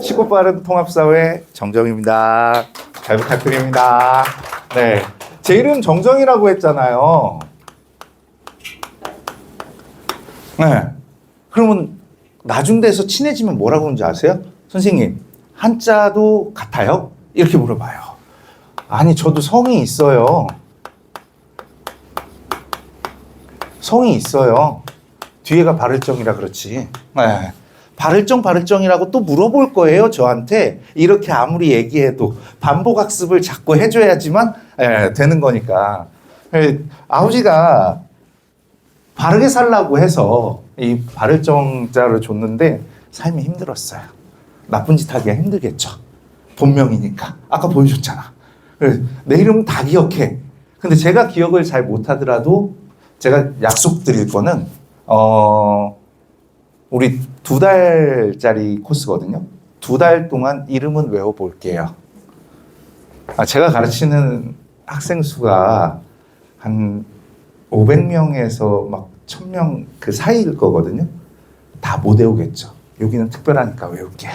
쉽고 빠른 통합사회 정정입니다. 잘 부탁드립니다. 네, 제 이름 정정이라고 했잖아요. 네, 그러면 나중 돼서 친해지면 뭐라고 하는지 아세요? 선생님, 한자도 같아요? 이렇게 물어봐요. 아니, 저도 성이 있어요. 성이 있어요. 뒤에가 발을정이라 그렇지. 네. 발을정이라고 또 물어볼 거예요, 저한테. 이렇게 아무리 얘기해도 반복학습을 자꾸 해줘야지만 되는 거니까. 아버지가 바르게 살라고 해서 이 발을정자를 줬는데 삶이 힘들었어요. 나쁜 짓 하기가 힘들겠죠. 본명이니까. 아까 보여줬잖아. 내 이름은 다 기억해. 근데 제가 기억을 잘 못하더라도 제가 약속드릴 거는 우리 2달짜리 코스거든요. 2달 동안 이름은 외워볼게요. 제가 가르치는 학생 수가 한 500명에서 막 1000명 그 사이일 거거든요. 다 못 외우겠죠. 여기는 특별하니까 외울게요.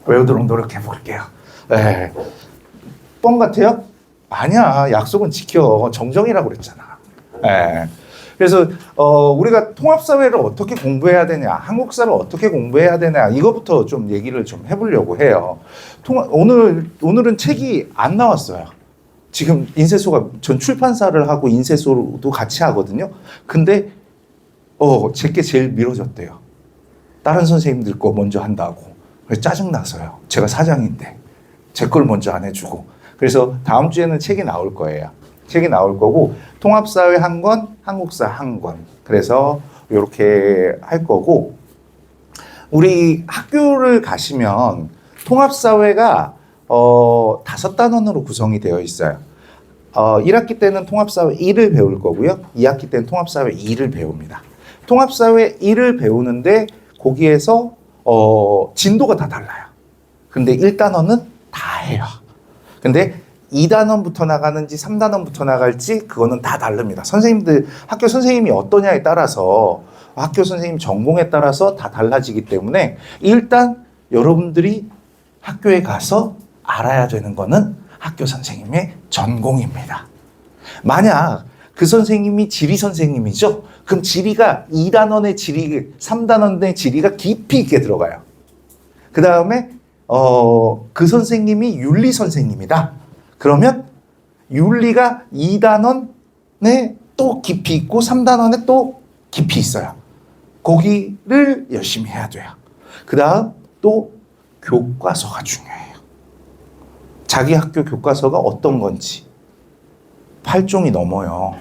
외우도록 노력해볼게요. 네. 뻥 같아요? 아니야. 약속은 지켜. 정정이라고 그랬잖아. 네. 그래서 우리가 통합사회를 어떻게 공부해야 되냐, 한국사를 어떻게 공부해야 되냐, 이거부터 좀 얘기를 좀 해보려고 해요. 오늘은 책이 안 나왔어요. 지금 인쇄소가, 전 출판사를 하고 인쇄소도 같이 하거든요. 근데 제게 제일 미뤄졌대요. 다른 선생님들 거 먼저 한다고. 그래서 짜증나서요. 제가 사장인데 제 걸 먼저 안 해주고. 그래서 다음 주에는 책이 나올 거예요. 책이 나올 거고, 통합사회 한 권, 한국사 한 권. 그래서 이렇게 할 거고, 우리 학교를 가시면 통합사회가 5단원으로 구성이 되어 있어요. 1학기 때는 통합사회 1을 배울 거고요. 2학기 때는 통합사회 2를 배웁니다. 통합사회 1을 배우는데 거기에서 진도가 다 달라요. 근데 1단원은 다 해요. 근데 2단원부터 나가는지 3단원부터 나갈지 그거는 다 다릅니다. 선생님들, 학교 선생님이 어떠냐에 따라서, 학교 선생님 전공에 따라서 다 달라지기 때문에 일단 여러분들이 학교에 가서 알아야 되는 거는 학교 선생님의 전공입니다. 만약 그 선생님이 지리 선생님이죠? 그럼 지리가 2단원의 지리, 3단원의 지리가 깊이 있게 들어가요. 그 다음에 그 선생님이 윤리 선생님이다. 그러면 윤리가 2단원에 또 깊이 있고 3단원에 또 깊이 있어요. 거기를 열심히 해야 돼요. 그 다음 또 교과서가 중요해요. 자기 학교 교과서가 어떤 건지 8종이 넘어요.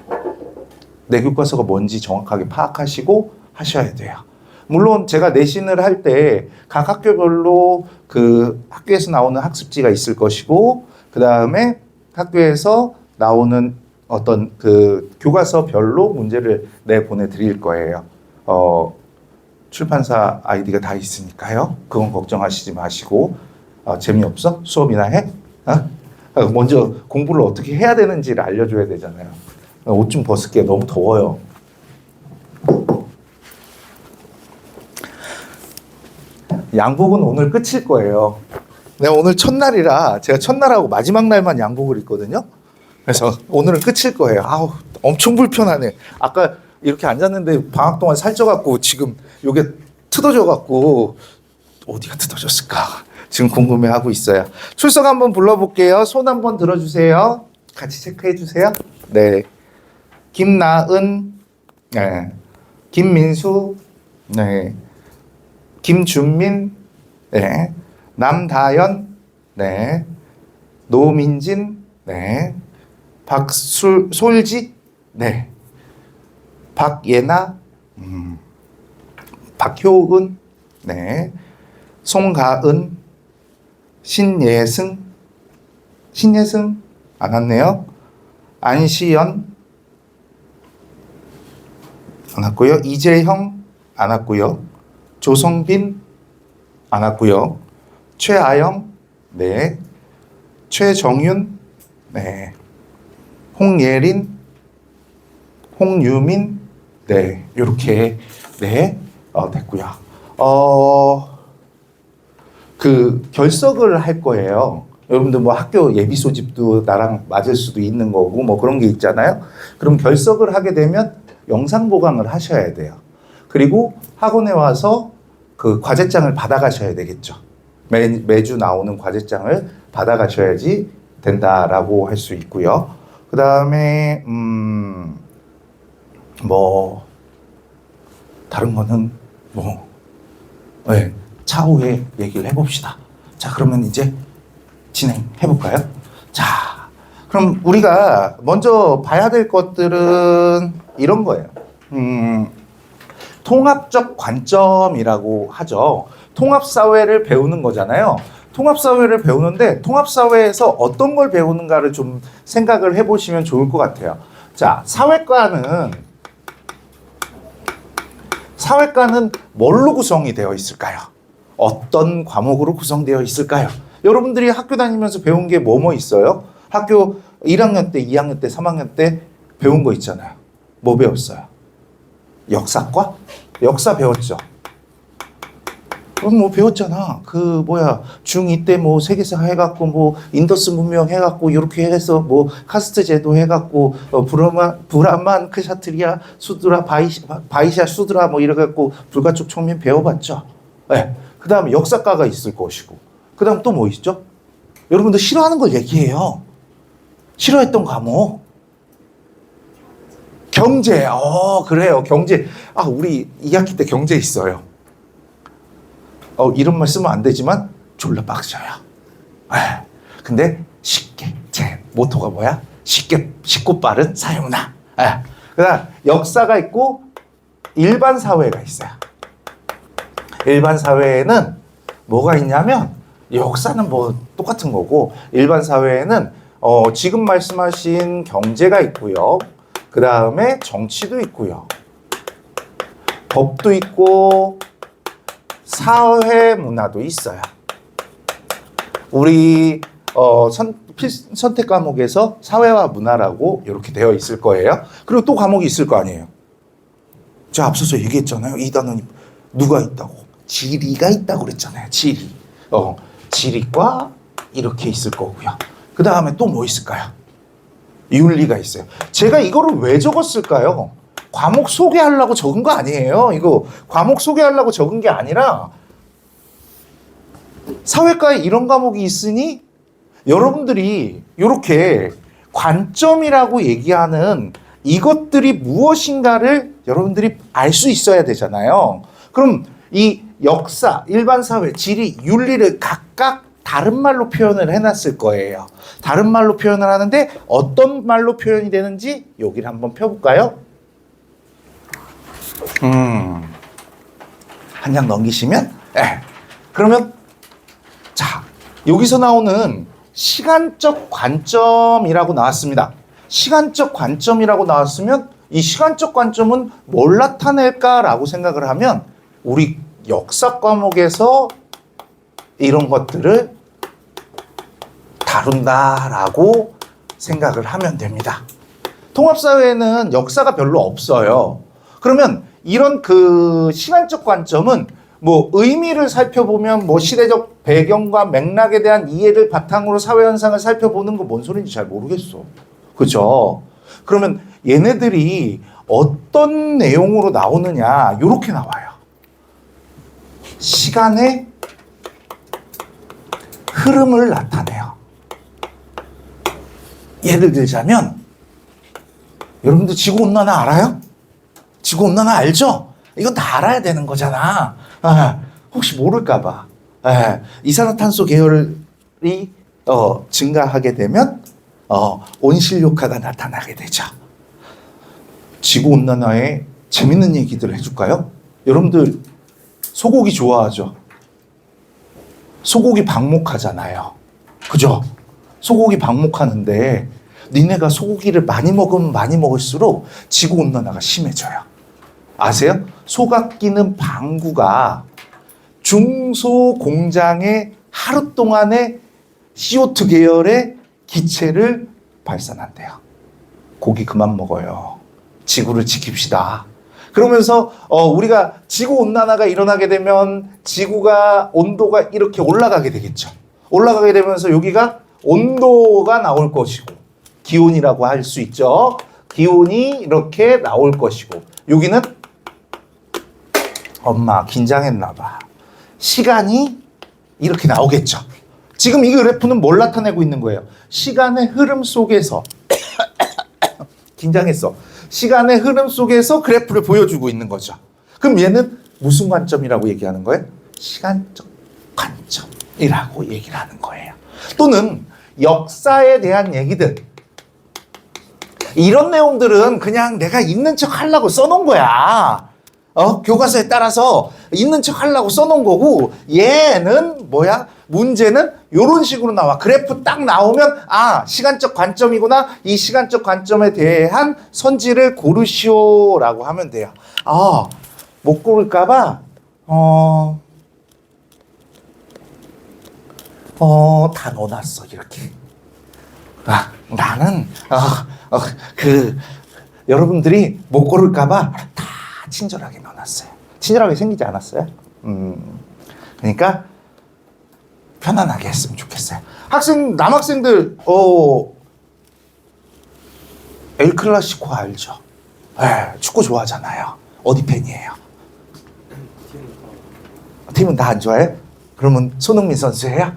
내 교과서가 뭔지 정확하게 파악하시고 하셔야 돼요. 물론 제가 내신을 할 때 각 학교별로 그 학교에서 나오는 학습지가 있을 것이고, 그 다음에 학교에서 나오는 어떤 그 교과서별로 문제를 내보내드릴 거예요. 출판사 아이디가 다 있으니까요. 그건 걱정하시지 마시고. 재미없어? 수업이나 해? 먼저 공부를 어떻게 해야 되는지를 알려줘야 되잖아요. 옷 좀 벗을게. 너무 더워요. 양복은 오늘 끝일 거예요. 내가 오늘 첫날이라 제가 첫날하고 마지막 날만 양복을 입거든요. 그래서 오늘은 끝일 거예요. 아우, 엄청 불편하네. 아까 이렇게 앉았는데 방학 동안 살쪄갖고 지금 요게 틀어져갖고 어디가 틀어졌을까 지금 궁금해하고 있어요. 출석 한번 불러볼게요. 손 한번 들어주세요. 같이 체크해 주세요. 네, 김나은, 네, 김민수, 네, 김준민, 네, 남다연, 네, 노민진, 네, 박솔지, 네, 박예나, 박효은, 네, 송가은, 신예승 안 왔네요. 안시연 안 왔고요. 이재형 안 왔고요. 조성빈 안 왔고요. 최아영, 네, 최정윤, 네, 홍예린, 홍유민, 네, 요렇게, 네, 됐고요. 그 결석을 할 거예요. 여러분들 뭐 학교 예비 소집도 나랑 맞을 수도 있는 거고 뭐 그런 게 있잖아요. 그럼 결석을 하게 되면 영상 보강을 하셔야 돼요. 그리고 학원에 와서 그 과제장을 받아가셔야 되겠죠. 매주 나오는 과제장을 받아가셔야지 된다라고 할 수 있고요. 그 다음에 뭐 다른 거는 뭐 네, 차후에 얘기를 해봅시다. 자, 그러면 이제 진행해볼까요? 자, 그럼 우리가 먼저 봐야 될 것들은 이런 거예요. 통합적 관점이라고 하죠. 통합사회를 배우는 거잖아요. 통합사회를 배우는데 통합사회에서 어떤 걸 배우는가를 좀 생각을 해보시면 좋을 것 같아요. 자, 사회과는 뭘로 구성이 되어 있을까요? 어떤 과목으로 구성되어 있을까요? 여러분들이 학교 다니면서 배운 게 뭐 있어요? 학교 1학년 때, 2학년 때, 3학년 때 배운 거 있잖아요. 뭐 배웠어요? 역사과? 역사 배웠죠. 그럼 뭐 배웠잖아. 중2 때 뭐 세계사 해갖고 뭐 인더스 문명 해갖고 이렇게 해서 뭐 카스트 제도 해갖고 브라만 크샤트리아 수드라 바이샤 수드라 뭐 이래갖고 불가촉 청민 배워봤죠. 네. 그 다음에 역사과가 있을 것이고 그 다음 또 뭐 있죠? 여러분들 싫어하는 걸 얘기해요. 싫어했던 과목. 경제. 그래요. 경제. 우리 2학기 때 경제 있어요. 이름만 쓰면 안 되지만 졸라 빡쳐요. 근데 쉽게. 제 모토가 뭐야? 쉽고 빠른 사용나. 그 다음 역사가 있고 일반 사회가 있어요. 일반 사회에는 뭐가 있냐면 역사는 뭐 똑같은 거고 일반 사회에는 지금 말씀하신 경제가 있고요. 그 다음에 정치도 있고요. 법도 있고 사회 문화도 있어요. 우리 선택 과목에서 사회와 문화라고 이렇게 되어 있을 거예요. 그리고 또 과목이 있을 거 아니에요. 제가 앞서서 얘기했잖아요. 이 단원이 누가 있다고. 지리가 있다고 그랬잖아요. 지리과 이렇게 있을 거고요. 그 다음에 또 뭐 있을까요? 윤리가 있어요. 제가 이거를 왜 적었을까요? 과목 소개하려고 적은 거 아니에요. 이거 과목 소개하려고 적은 게 아니라 사회과에 이런 과목이 있으니 여러분들이 이렇게 관점이라고 얘기하는 이것들이 무엇인가를 여러분들이 알 수 있어야 되잖아요. 그럼 이 역사, 일반 사회, 지리, 윤리를 각각 다른 말로 표현을 해놨을 거예요. 다른 말로 표현을 하는데 어떤 말로 표현이 되는지 여기를 한번 펴볼까요? 한 장 넘기시면 그러면 자 여기서 나오는 시간적 관점이라고 나왔습니다. 시간적 관점이라고 나왔으면 이 시간적 관점은 뭘 나타낼까라고 생각을 하면 우리 역사 과목에서 이런 것들을 다룬다라고 생각을 하면 됩니다. 통합사회에는 역사가 별로 없어요. 그러면 이런 그 시간적 관점은 뭐 의미를 살펴보면 뭐 시대적 배경과 맥락에 대한 이해를 바탕으로 사회 현상을 살펴보는 거 뭔 소리인지 잘 모르겠어. 그죠? 그러면 얘네들이 어떤 내용으로 나오느냐 이렇게 나와요. 시간의 흐름을 나타내요. 예를 들자면 여러분들 지구온난화 알아요? 지구온난화 알죠? 이건 다 알아야 되는 거잖아. 혹시 모를까봐. 이산화탄소 계열이 증가하게 되면 온실효과가 나타나게 되죠. 지구온난화에 재밌는 얘기들을 해줄까요? 여러분들 소고기 좋아하죠? 소고기 방목하잖아요. 그죠? 소고기 방목하는데 니네가 소고기를 많이 먹으면 많이 먹을수록 지구온난화가 심해져요. 아세요? 소가 끼는 방구가 중소공장에 하루 동안에 CO2 계열의 기체를 발산한대요. 고기 그만 먹어요. 지구를 지킵시다. 그러면서 우리가 지구 온난화가 일어나게 되면 지구가 온도가 이렇게 올라가게 되겠죠. 올라가게 되면서 여기가 온도가 나올 것이고 기온이라고 할 수 있죠. 기온이 이렇게 나올 것이고 여기는 엄마 긴장했나 봐. 시간이 이렇게 나오겠죠. 지금 이 그래프는 뭘 나타내고 있는 거예요? 시간의 흐름 속에서 긴장했어. 시간의 흐름 속에서 그래프를 보여주고 있는 거죠. 그럼 얘는 무슨 관점이라고 얘기하는 거예요? 시간적 관점이라고 얘기를 하는 거예요. 또는 역사에 대한 얘기들. 이런 내용들은 그냥 내가 있는 척 하려고 써놓은 거야. 교과서에 따라서 있는 척 하려고 써놓은 거고, 얘는 뭐야? 문제는 이런 식으로 나와. 그래프 딱 나오면 시간적 관점이구나. 이 시간적 관점에 대한 선지를 고르시오라고 하면 돼요. 못 고를까봐 다 넣어놨어 이렇게. 나는 여러분들이 못 고를까봐 다 친절하게 넣어놨어요. 친절하게 생기지 않았어요? 그러니까 편안하게 했으면 좋겠어요. 남학생들 엘 클라시코 알죠? 축구 좋아하잖아요. 어디 팬이에요? 팀은 다 안 좋아해? 그러면 손흥민 선수예요?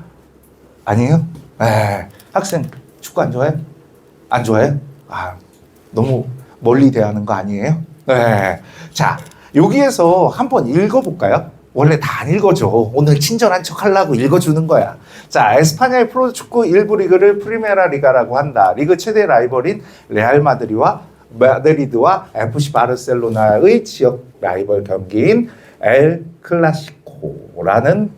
아니에요? 학생 축구 안 좋아해? 안 좋아해? 너무 멀리 대하는 거 아니에요? 자, 여기에서 한번 읽어볼까요? 원래 다 안 읽어줘. 오늘 친절한 척 하려고 읽어주는 거야. 자, 에스파냐의 프로축구 1부 리그를 프리메라 리가라고 한다. 리그 최대 라이벌인 레알 마드리드와 FC 바르셀로나의 지역 라이벌 경기인 엘 클라시코라는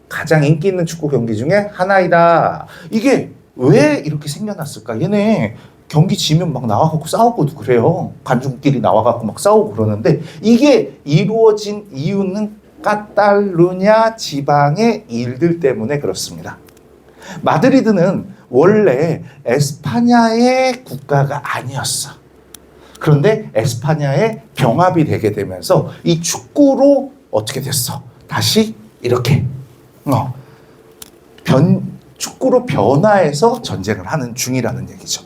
가장 인기 있는 축구 경기 중에 하나이다. 이게 왜 이렇게 생겨났을까? 얘네 경기 지면 막 나와갖고 싸우고도 그래요. 관중끼리 나와갖고 막 싸우고 그러는데 이게 이루어진 이유는 카탈루냐 지방의 일들 때문에 그렇습니다. 마드리드는 원래 에스파냐의 국가가 아니었어. 그런데 에스파냐의 병합이 되게 되면서 이 축구로 어떻게 됐어? 다시 이렇게 축구로 변화해서 전쟁을 하는 중이라는 얘기죠.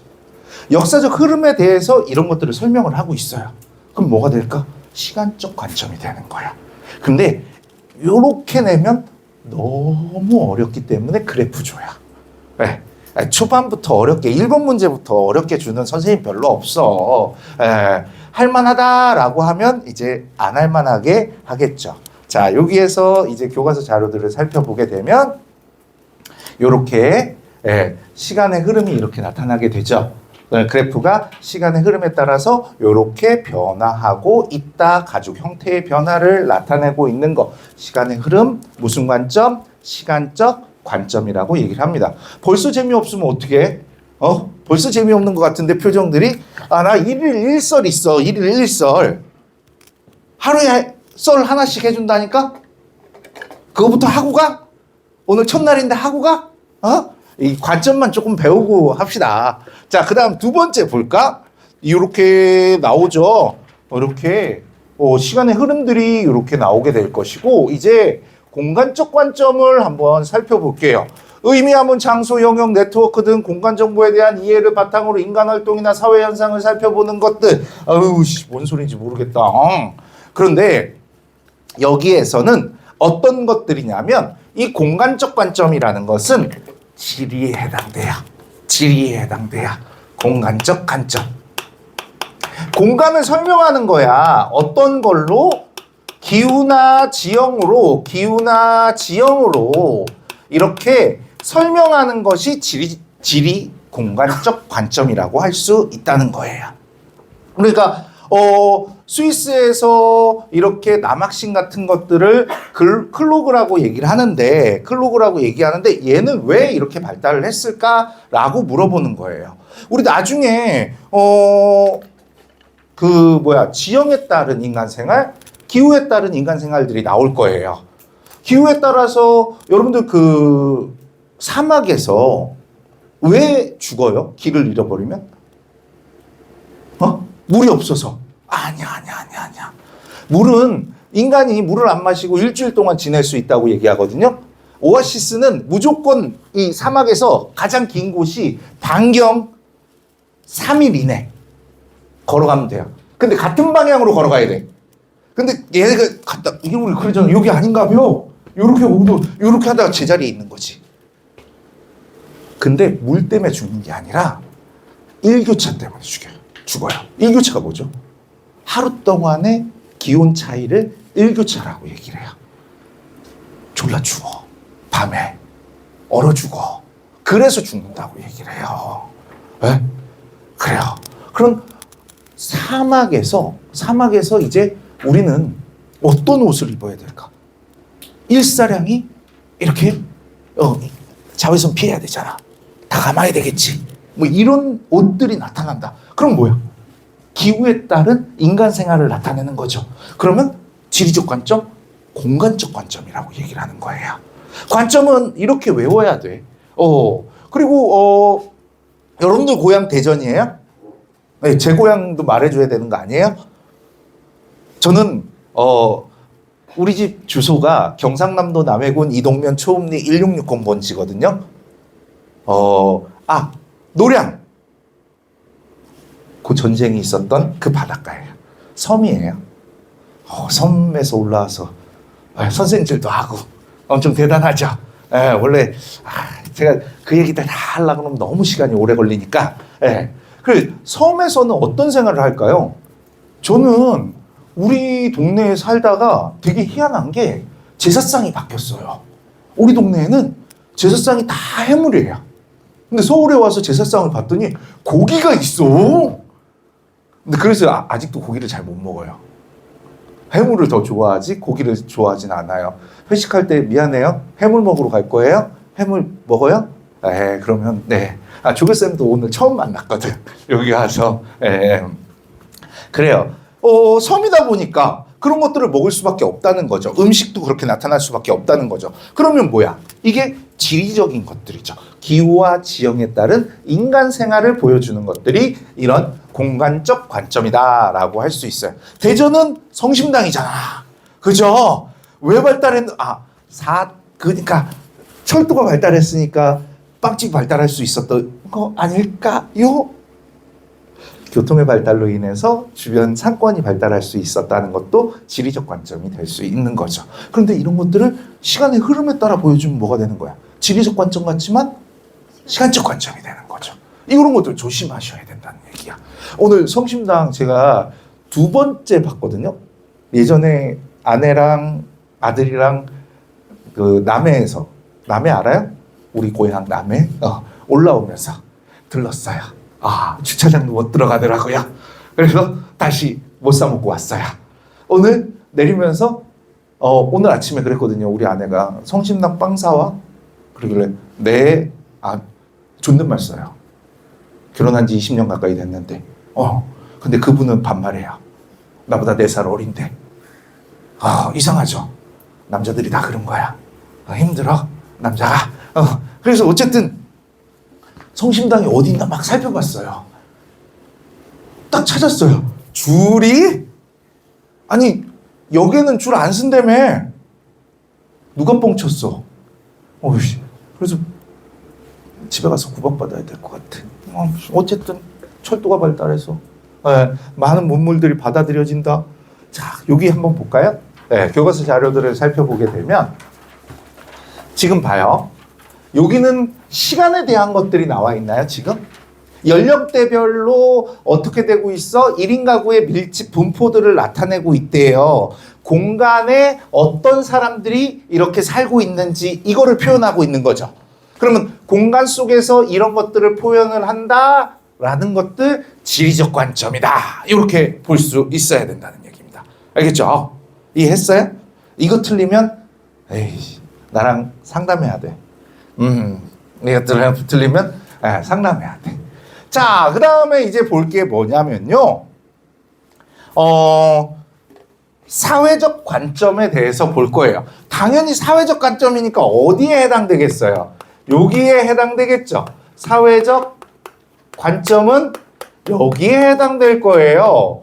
역사적 흐름에 대해서 이런 것들을 설명을 하고 있어요. 그럼 뭐가 될까? 시간적 관점이 되는 거야. 근데 이렇게 내면 너무 어렵기 때문에 그래프줘야. 초반부터 어렵게 1번 문제부터 어렵게 주는 선생님 별로 없어. 할만하다라고 하면 이제 안 할만하게 하겠죠. 자, 여기에서 이제 교과서 자료들을 살펴보게 되면 이렇게 시간의 흐름이 이렇게 나타나게 되죠. 그래프가 시간의 흐름에 따라서 이렇게 변화하고 있다. 가죽 형태의 변화를 나타내고 있는 거. 시간의 흐름, 무슨 관점? 시간적 관점이라고 얘기를 합니다. 벌써 재미없으면 어떻게 해? 벌써 재미없는 것 같은데 표정들이 나 1일 1설 있어. 1일 1설. 하루에 썰 하나씩 해준다니까? 그거부터 하고 가? 오늘 첫날인데 하고 가? 이 관점만 조금 배우고 합시다. 자, 그 다음 두 번째 볼까? 이렇게 나오죠. 이렇게 시간의 흐름들이 이렇게 나오게 될 것이고, 이제 공간적 관점을 한번 살펴볼게요. 의미하문, 장소, 영역, 네트워크 등 공간 정보에 대한 이해를 바탕으로 인간 활동이나 사회 현상을 살펴보는 것들. 뭔 소리인지 모르겠다. 그런데 여기에서는 어떤 것들이냐면 이 공간적 관점이라는 것은 지리에 해당돼요. 지리에 해당돼요. 공간적 관점. 공간을 설명하는 거야. 어떤 걸로? 기후나 지형으로 이렇게 설명하는 것이 지리 공간적 관점이라고 할 수 있다는 거예요. 그러니까 스위스에서 이렇게 남학신 같은 것들을 클로그라고 얘기를 하는데, 얘는 왜 이렇게 발달을 했을까라고 물어보는 거예요. 우리 나중에 지형에 따른 인간생활, 기후에 따른 인간생활들이 나올 거예요. 기후에 따라서 여러분들 사막에서 왜 죽어요? 길을 잃어버리면? 물이 없어서. 아니야. 물은 인간이 물을 안 마시고 일주일 동안 지낼 수 있다고 얘기하거든요. 오아시스는 무조건 이 사막에서 가장 긴 곳이 반경 3일 이내 걸어가면 돼요. 근데 같은 방향으로 걸어가야 돼. 근데 얘네가 갔다, 이게 우리 그러잖아. 여기 아닌가며? 요렇게 오도, 요렇게 하다가 제자리에 있는 거지. 근데 물 때문에 죽는 게 아니라 일교차 때문에 죽어요. 일교차가 뭐죠? 하루 동안의 기온 차이를 일교차라고 얘기를 해요. 졸라 죽어. 밤에 얼어 죽어. 그래서 죽는다고 얘기를 해요. 네? 그래요. 그럼 사막에서 이제 우리는 어떤 옷을 입어야 될까? 일사량이 이렇게 자외선 피해야 되잖아. 다 감아야 되겠지. 뭐 이런 옷들이 나타난다. 그럼 뭐야? 기후에 따른 인간 생활을 나타내는 거죠. 그러면 지리적 관점, 공간적 관점이라고 얘기를 하는 거예요. 관점은 이렇게 외워야 돼. 그리고 여러분들 고향 대전이에요? 네, 제 고향도 말해줘야 되는 거 아니에요? 저는 우리 집 주소가 경상남도 남해군 이동면 초읍리 1660번지거든요. 노량. 그 전쟁이 있었던 그 바닷가예요. 섬이에요. 섬에서 올라와서 선생님들도 하고 엄청 대단하죠. 원래 제가 그 얘기들 다 하려고 하면 너무 시간이 오래 걸리니까. 그 섬에서는 어떤 생활을 할까요? 저는 우리 동네에 살다가 되게 희한한 게 제사상이 바뀌었어요. 우리 동네에는 제사상이 다 해물이에요. 근데 서울에 와서 제사상을 봤더니 고기가 있어. 근데 그래서 아직도 고기를 잘 못 먹어요. 해물을 더 좋아하지 고기를 좋아하진 않아요. 회식할 때 미안해요. 해물 먹으러 갈 거예요? 해물 먹어요? 그러면 네. 조교쌤도 오늘 처음 만났거든. 여기 와서. 그래요. 섬이다 보니까 그런 것들을 먹을 수밖에 없다는 거죠. 음식도 그렇게 나타날 수밖에 없다는 거죠. 그러면 뭐야? 이게 지리적인 것들이죠. 기후와 지형에 따른 인간 생활을 보여주는 것들이 이런 공간적 관점이다라고 할 수 있어요. 대전은 성심당이잖아. 그죠? 왜 그러니까 철도가 발달했으니까 빵집 발달할 수 있었던 거 아닐까요? 교통의 발달로 인해서 주변 상권이 발달할 수 있었다는 것도 지리적 관점이 될 수 있는 거죠. 그런데 이런 것들을 시간의 흐름에 따라 보여주면 뭐가 되는 거야? 지리적 관점 같지만 시간적 관점이 되는 거죠. 이런 것들 조심하셔야 된다는 얘기야. 오늘 성심당 제가 2번째 봤거든요. 예전에 아내랑 아들이랑 그 남해에서, 남해 알아요? 우리 고향 남해? 올라오면서 들렀어요. 주차장도 못 들어가더라고요. 그래서 다시 못 사 먹고 왔어요. 오늘 내리면서 오늘 아침에 그랬거든요. 우리 아내가 성심당 빵 사와? 그러길래 네. 존댓말 써요. 결혼한 지 20년 가까이 됐는데 근데 그분은 반말해요. 나보다 4살 어린데. 이상하죠. 남자들이 다 그런 거야. 힘들어 남자가. 그래서 어쨌든 성심당이 어디 있나 막 살펴봤어요. 딱 찾았어요. 줄이? 아니 여기는 줄 안 쓴다며. 누가 뻥쳤어? 그래서 집에 가서 구박받아야 될 것 같아. 어쨌든 철도가 발달해서 많은 문물들이 받아들여진다. 자, 여기 한번 볼까요? 교과서 자료들을 살펴보게 되면 지금 봐요. 여기는 시간에 대한 것들이 나와 있나요, 지금? 연령대별로 어떻게 되고 있어? 1인 가구의 밀집 분포들을 나타내고 있대요. 공간에 어떤 사람들이 이렇게 살고 있는지 이거를 표현하고 있는 거죠. 그러면 공간 속에서 이런 것들을 표현을 한다라는 것들 지리적 관점이다. 이렇게 볼 수 있어야 된다는 얘기입니다. 알겠죠? 이해했어요? 이거 틀리면 나랑 상담해야 돼. 이거 틀리면 상담해야 돼. 자, 그 다음에 이제 볼 게 뭐냐면요. 사회적 관점에 대해서 볼 거예요. 당연히 사회적 관점이니까 어디에 해당되겠어요? 여기에 해당되겠죠. 사회적 관점은 여기에 해당될 거예요.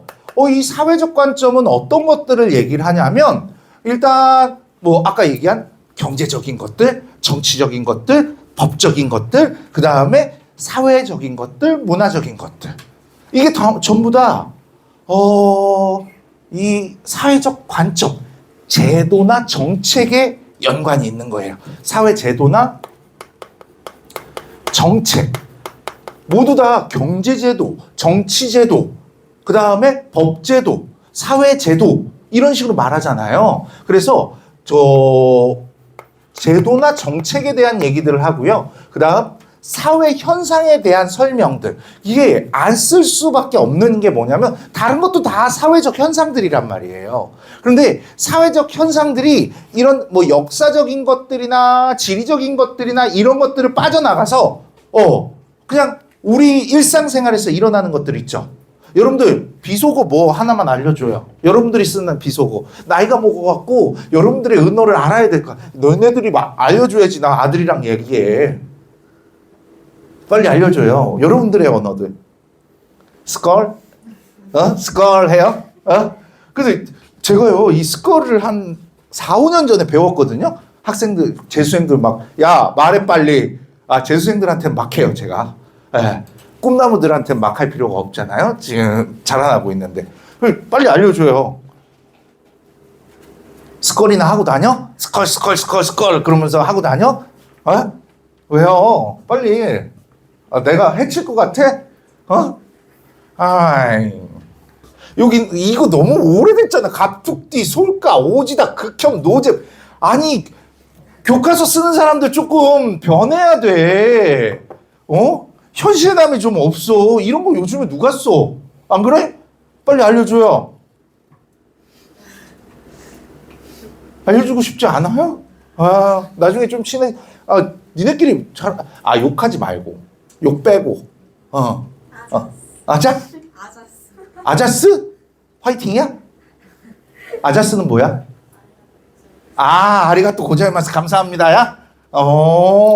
이 사회적 관점은 어떤 것들을 얘기를 하냐면 일단 뭐 아까 얘기한 경제적인 것들, 정치적인 것들, 법적인 것들, 그 다음에 사회적인 것들, 문화적인 것들. 이게 다, 전부 다 이 사회적 관점, 제도나 정책에 연관이 있는 거예요. 사회 제도나 정책. 모두 다 경제제도, 정치제도, 그 다음에 법제도, 사회제도 이런 식으로 말하잖아요. 그래서 제도나 정책에 대한 얘기들을 하고요. 그 다음 사회 현상에 대한 설명들. 이게 안 쓸 수밖에 없는 게 뭐냐면 다른 것도 다 사회적 현상들이란 말이에요. 그런데 사회적 현상들이 이런 뭐 역사적인 것들이나 지리적인 것들이나 이런 것들을 빠져나가서 그냥 우리 일상생활에서 일어나는 것들 있죠. 여러분들 비속어 뭐 하나만 알려줘요. 여러분들이 쓰는 비속어. 나이가 먹어갖고 여러분들의 은어를 알아야 될 거야. 너네들이 막 알려줘야지 나 아들이랑 얘기해. 빨리 알려줘요. 여러분들의 언어들. 스컬? 스컬 해요? 그래서 제가요 이 스컬을 한 4, 5년 전에 배웠거든요. 학생들, 재수생들 막 야 말해 빨리. 재수생들한테 막 해요 제가. 예. 꿈나무들한테 막 할 필요가 없잖아요. 지금 자라나고 있는데. 빨리 알려줘요. 스컬이나 하고 다녀? 스컬 그러면서 하고 다녀? 왜요? 빨리. 내가 해칠 것 같아? 여기 이거 너무 오래됐잖아. 갑툭튀, 솔까, 오지다, 극혐, 노잼. 아니 교과서 쓰는 사람들 조금 변해야 돼. 현실감이 좀 없어. 이런 거 요즘에 누가 써? 안 그래? 빨리 알려줘요. 알려주고 싶지 않아요? 나중에 좀 니네끼리 욕하지 말고. 욕 빼고. 아자스? 화이팅이야? 아자스는 뭐야? 아리가또 고자이마스 감사합니다야?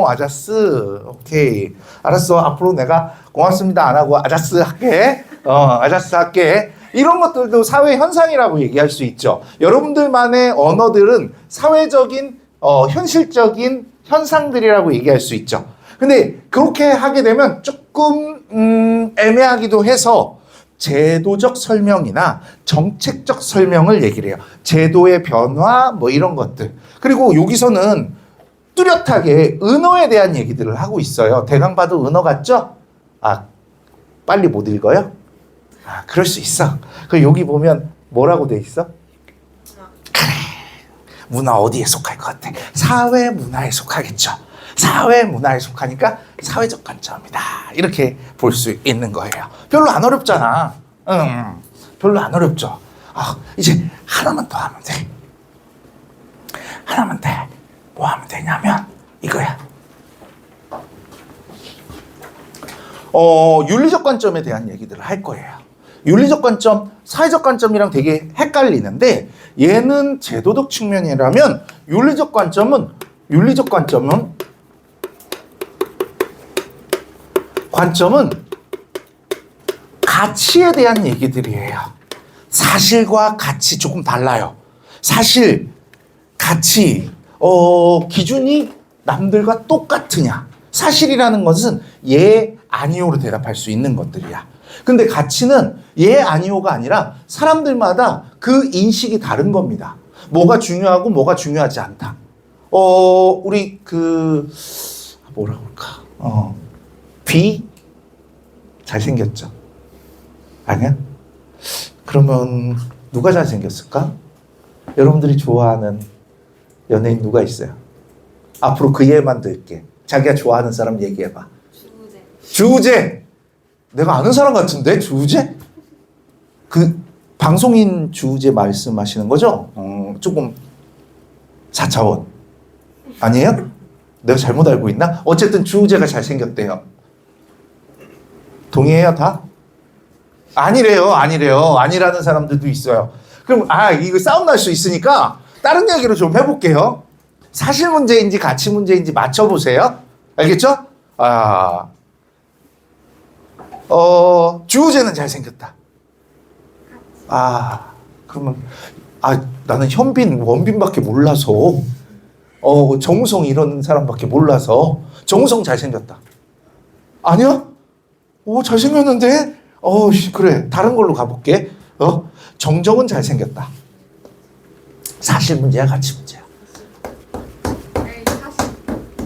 아자스. 오케이. 알았어. 앞으로 내가 고맙습니다 안 하고 아자스 할게. 아자스 할게. 이런 것들도 사회 현상이라고 얘기할 수 있죠. 여러분들만의 언어들은 사회적인, 현실적인 현상들이라고 얘기할 수 있죠. 근데 그렇게 하게 되면 조금 애매하기도 해서 제도적 설명이나 정책적 설명을 얘기를 해요. 제도의 변화 뭐 이런 것들. 그리고 여기서는 뚜렷하게 은어에 대한 얘기들을 하고 있어요. 대강 봐도 은어 같죠? 빨리 못 읽어요? 그럴 수 있어. 그 여기 보면 뭐라고 돼 있어? 그래. 문화 어디에 속할 것 같아? 사회 문화에 속하겠죠. 사회 문화에 속하니까 사회적 관점이다. 이렇게 볼 수 있는 거예요. 별로 안 어렵잖아. 별로 안 어렵죠. 이제 하나만 더 하면 돼. 하나만 돼. 뭐 하면 되냐면 이거야. 윤리적 관점에 대한 얘기들을 할 거예요. 윤리적 관점, 사회적 관점이랑 되게 헷갈리는데 얘는 제도적 측면이라면 윤리적 관점은 가치에 대한 얘기들이에요. 사실과 가치 조금 달라요. 사실, 가치, 기준이 남들과 똑같으냐. 사실이라는 것은 예, 아니오로 대답할 수 있는 것들이야. 근데 가치는 예, 아니오가 아니라 사람들마다 그 인식이 다른 겁니다. 뭐가 중요하고 뭐가 중요하지 않다. 우리 뭐라고 할까? B? 잘생겼죠? 아니야? 그러면 누가 잘생겼을까? 여러분들이 좋아하는 연예인 누가 있어요? 앞으로 그 예만 들게. 자기가 좋아하는 사람 얘기해봐. 주우재. 내가 아는 사람 같은데? 주우재? 방송인 주우재 말씀하시는 거죠? 조금 4차원. 아니에요? 내가 잘못 알고 있나? 어쨌든 주우재가 잘생겼대요. 동의해요, 다? 아니래요. 아니라는 사람들도 있어요. 그럼, 이거 싸움 날 수 있으니까 다른 얘기로 좀 해볼게요. 사실 문제인지 가치 문제인지 맞춰보세요. 알겠죠? 주우재는 잘생겼다. 그러면 나는 현빈, 원빈밖에 몰라서 정우성 이런 사람밖에 몰라서 정우성 잘생겼다. 아니야? 잘생겼는데? 그래. 다른 걸로 가볼게. 정정은 잘생겼다. 사실 문제야, 가치 문제야?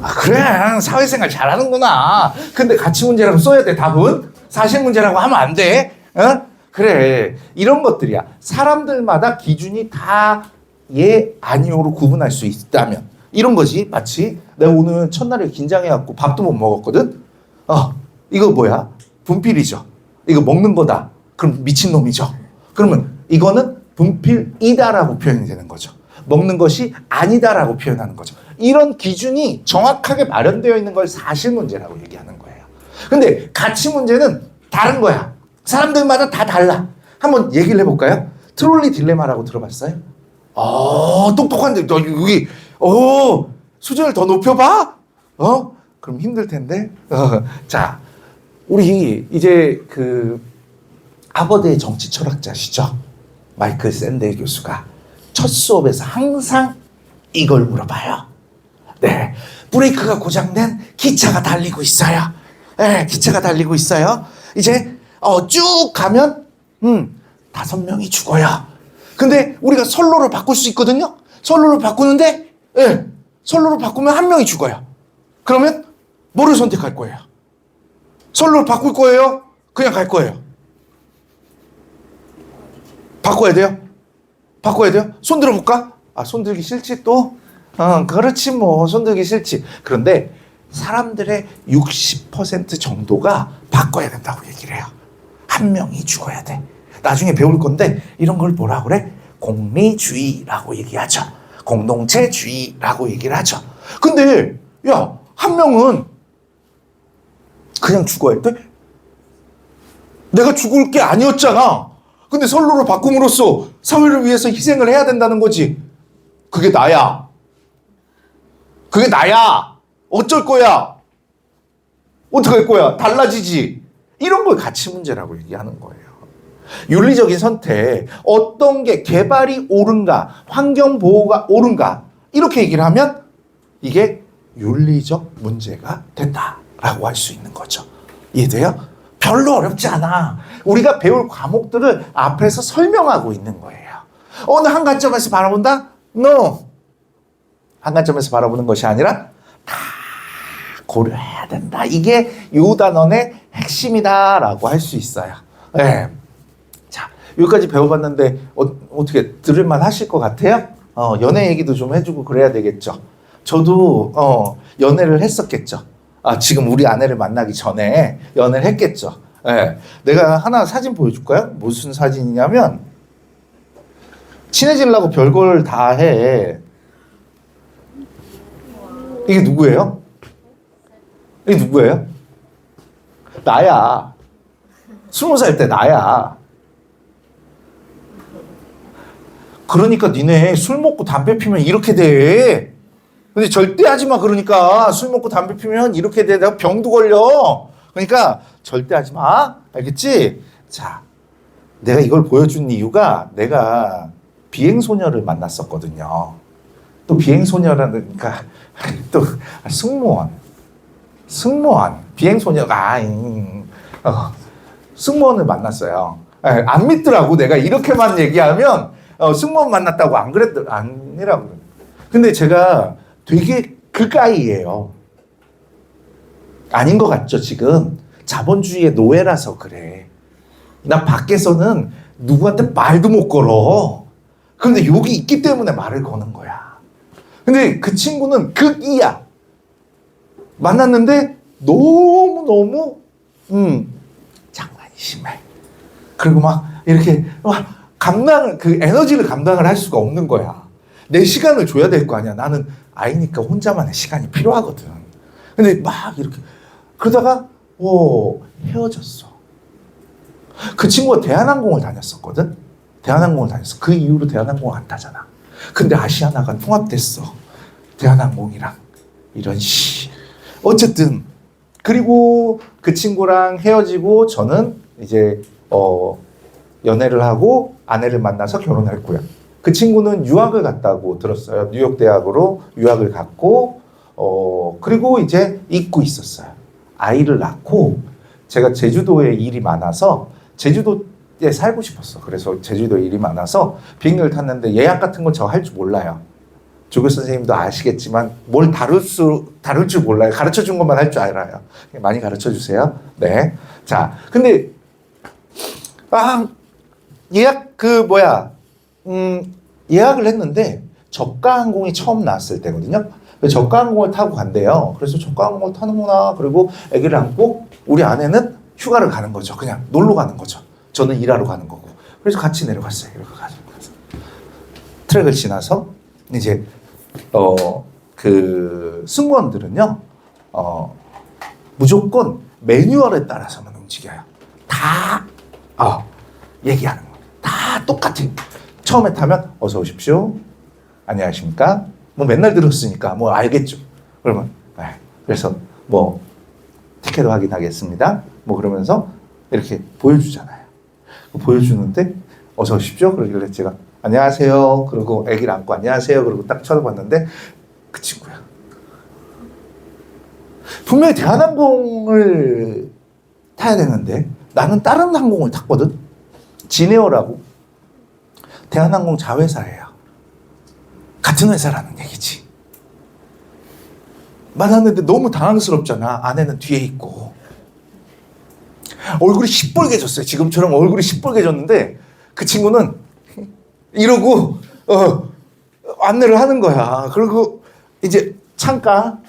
그래. 사회생활 잘하는구나. 근데 가치 문제라고 써야 돼, 답은? 사실 문제라고 하면 안 돼. 그래. 이런 것들이야. 사람들마다 기준이 다 예, 아니오로 구분할 수 있다면. 이런 거지. 마치 내가 오늘 첫날에 긴장해갖고 밥도 못 먹었거든? 이거 뭐야? 분필이죠. 이거 먹는 거다. 그럼 미친놈이죠. 그러면 이거는 분필이다라고 표현이 되는 거죠. 먹는 것이 아니다라고 표현하는 거죠. 이런 기준이 정확하게 마련되어 있는 걸 사실 문제라고 얘기하는 거예요. 근데 가치 문제는 다른 거야. 사람들마다 다 달라. 한번 얘기를 해볼까요? 트롤리 딜레마라고 들어봤어요? 똑똑한데 너 여기 수준을 더 높여봐? 그럼 힘들 텐데. 자, 우리 이제 하버드의 정치 철학자시죠? 마이클 샌델 교수가 첫 수업에서 항상 이걸 물어봐요. 네, 브레이크가 고장된 기차가 달리고 있어요. 네, 기차가 달리고 있어요. 이제 쭉 가면 5명이 죽어요. 근데 우리가 선로를 바꿀 수 있거든요. 선로를 바꾸는데 선로를 바꾸면 1명이 죽어요. 그러면 뭐를 선택할 거예요? 선로를 바꿀 거예요? 그냥 갈 거예요? 바꿔야 돼요? 바꿔야 돼요? 손 들어볼까? 손 들기 싫지 또? 그렇지 뭐 손 들기 싫지. 그런데 사람들의 60% 정도가 바꿔야 된다고 얘기를 해요. 1명이 죽어야 돼. 나중에 배울 건데 이런 걸 뭐라 그래? 공리주의라고 얘기하죠. 공동체주의라고 얘기를 하죠. 근데 야, 1명은 그냥 죽어야 돼? 내가 죽을 게 아니었잖아. 근데 선로를 바꿈으로써 사회를 위해서 희생을 해야 된다는 거지. 그게 나야. 그게 나야. 어쩔 거야? 어떻게 할 거야? 달라지지. 이런 걸 가치 문제라고 얘기하는 거예요. 윤리적인 선택, 어떤 게 개발이 옳은가, 환경 보호가 옳은가, 이렇게 얘기를 하면 이게 윤리적 문제가 된다라고 할 수 있는 거죠. 이해돼요? 별로 어렵지 않아. 우리가 배울 과목들을 앞에서 설명하고 있는 거예요. 어느 한 관점에서 바라본다? No. 한 관점에서 바라보는 것이 아니라 다 고려해야 된다. 이게 요 단원의 핵심이다라고 할 수 있어요. 네. 자, 여기까지 배워봤는데 어떻게 들을만 하실 것 같아요? 연애 얘기도 좀 해주고 그래야 되겠죠. 저도 연애를 했었겠죠. 지금 우리 아내를 만나기 전에 연애를 했겠죠. 네. 내가 하나 사진 보여줄까요? 무슨 사진이냐면 친해지려고 별걸 다 해. 이게 누구예요? 이게 누구예요? 나야. 20살 때 나야. 그러니까 니네 술 먹고 담배 피면 이렇게 돼. 근데 절대 하지 마. 그러니까 술 먹고 담배 피면 이렇게 돼. 내가 병도 걸려. 그러니까 절대 하지 마. 알겠지? 자, 내가 이걸 보여준 이유가 내가 비행소녀를 만났었거든요. 또 비행소녀라는, 그러니까 또 승무원. 비행소녀가, 승무원을 만났어요. 안 믿더라고. 내가 이렇게만 얘기하면 승무원 만났다고 아니라고. 근데 제가 되게 그까이예요. 아닌 것 같죠, 지금? 자본주의의 노예라서 그래. 나 밖에서는 누구한테 말도 못 걸어. 근데 여기 있기 때문에 말을 거는 거야. 근데 그 친구는 극이야. 만났는데 너무너무 장난이 심해. 그리고 막 이렇게 그 에너지를 감당을 할 수가 없는 거야. 내 시간을 줘야 될 거 아니야. 나는 아이니까 혼자만의 시간이 필요하거든. 근데 막 이렇게 그러다가 헤어졌어. 그 친구가 대한항공을 다녔었거든. 대한항공을 다녔어. 그 이후로 대한항공 안 타잖아. 근데 아시아나가 통합됐어. 대한항공이랑. 이런 어쨌든 그리고 그 친구랑 헤어지고 저는 이제 연애를 하고 아내를 만나서 결혼했고요. 그 친구는 유학을 갔다고 들었어요. 뉴욕 대학으로 유학을 갔고, 그리고 이제 잊고 있었어요. 아이를 낳고, 제가 제주도에 일이 많아서 제주도에 살고 싶었어. 그래서 제주도에 일이 많아서 비행기를 탔는데 예약 같은 건 저 할 줄 몰라요. 조교 선생님도 아시겠지만 뭘 다룰 줄 몰라요. 가르쳐 준 것만 할 줄 알아요. 많이 가르쳐 주세요. 네. 자, 근데 예약을 했는데 저가항공이 처음 나왔을 때거든요. 저가항공을 타고 간대요. 그래서 저가항공을 타는구나. 그리고 아기를 안고 우리 아내는 휴가를 가는 거죠. 그냥 놀러 가는 거죠. 저는 일하러 가는 거고. 그래서 같이 내려갔어요. 이렇게 가서 트랙을 지나서 이제 그 승무원들은요, 무조건 매뉴얼에 따라서만 움직여요. 다 얘기하는 거예요. 다 똑같은. 처음에 타면 어서 오십시오. 안녕하십니까? 뭐 맨날 들었으니까 뭐 알겠죠. 그러면 그래서 뭐 티켓 확인하겠습니다. 뭐 그러면서 이렇게 보여주잖아요. 보여주는데 어서 오십시오. 그러길래 제가 안녕하세요. 그리고 아기를 안고 안녕하세요. 그리고 딱 쳐다봤는데 그 친구야. 분명히 대한항공을 타야 되는데 나는 다른 항공을 탔거든. 진에어라고. 대한항공 자회사예요. 같은 회사라는 얘기지. 만났는데 너무 당황스럽잖아. 아내는 뒤에 있고. 얼굴이 시뻘개졌어요. 지금처럼 얼굴이 시뻘개졌는데 그 친구는 이러고 안내를 하는 거야. 그리고 이제 창가